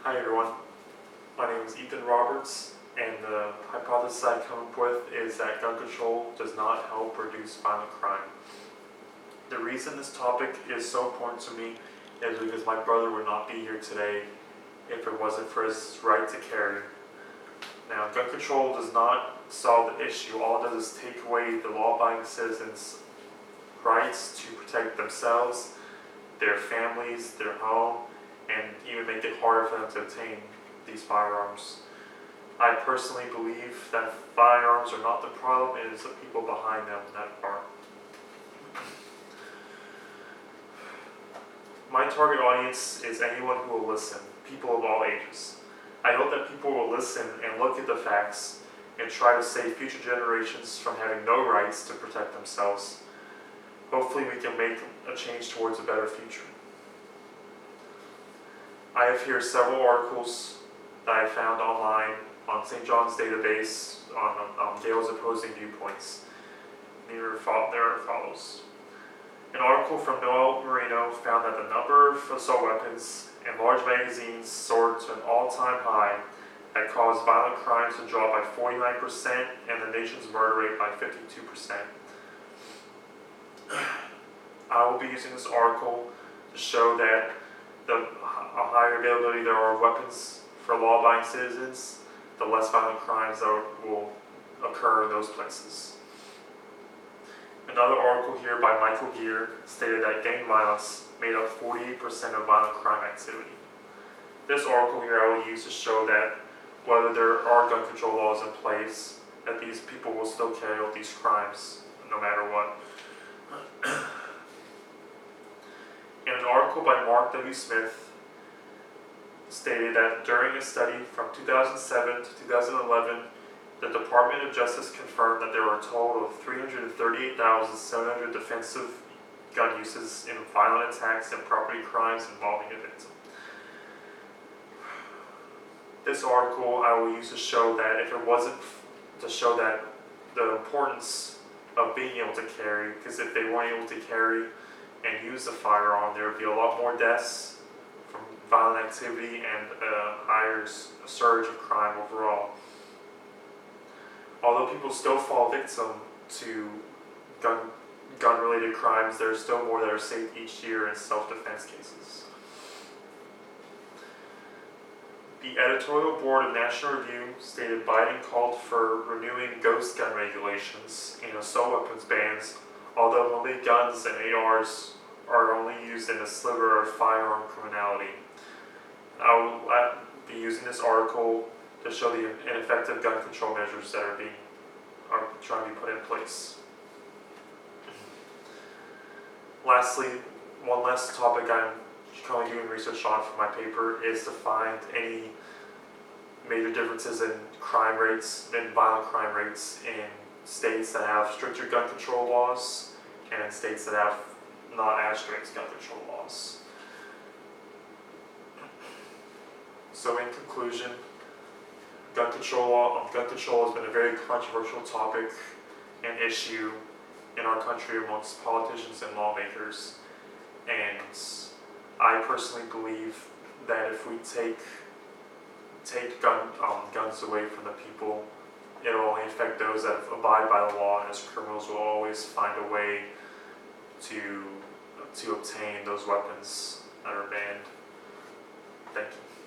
Hi everyone, my name is Ethan Roberts, and the hypothesis I come up with is that gun control does not help reduce violent crime. The reason this topic is so important to me is because my brother would not be here today if it wasn't for his right to carry. Now, gun control does not solve the issue. All it does is take away the law-abiding citizens' rights to protect themselves, their families, their home, and even make it harder for them to obtain these firearms. I personally believe that firearms are not the problem, it is the people behind them that are. My target audience is anyone who will listen, people of all ages. I hope that people will listen and look at the facts and try to save future generations from having no rights to protect themselves. Hopefully we can make a change towards a better future. I have here several articles that I found online on St. John's database on Gale's opposing viewpoints. There are follows. An article from Noel Marino found that the number of assault weapons and large magazines soared to an all-time high that caused violent crimes to drop by 49% and the nation's murder rate by 52%. I will be using this article to show that the higher availability there are of weapons for law-abiding citizens, the less violent crimes that will occur in those places. Another article here by Michael Geer stated that gang violence made up 48% of violent crime activity. This article here I will use to show that whether there are gun control laws in place, that these people will still carry out these crimes no matter what. In an article by Mark W. Smith stated that during a study from 2007 to 2011, the Department of Justice confirmed that there were a total of 338,700 defensive gun uses in violent attacks and property crimes involving a victim. This article I will use to show that if it wasn't to show that the importance of being able to carry, because if they weren't able to carry and use the firearm, there would be a lot more deaths from violent activity and a higher surge of crime overall. Although people still fall victim to gun-related crimes, there are still more that are saved each year in self-defense cases. The editorial board of National Review stated Biden called for renewing ghost gun regulations and assault weapons bans, although only guns and ARs are only used in a sliver of firearm criminality. I will be using this article to show the ineffective gun control measures that are trying to be put in place. Lastly, one last topic I'm currently doing research on for my paper is to find any major differences in crime rates and violent crime rates in states that have stricter gun control laws and in states that have not as strict gun control laws. So in conclusion, gun control has been a very controversial topic and issue in our country amongst politicians and lawmakers. And I personally believe that if we take guns away from the people, it will only affect those that abide by the law, as criminals will always find a way to obtain those weapons that are banned. Thank you.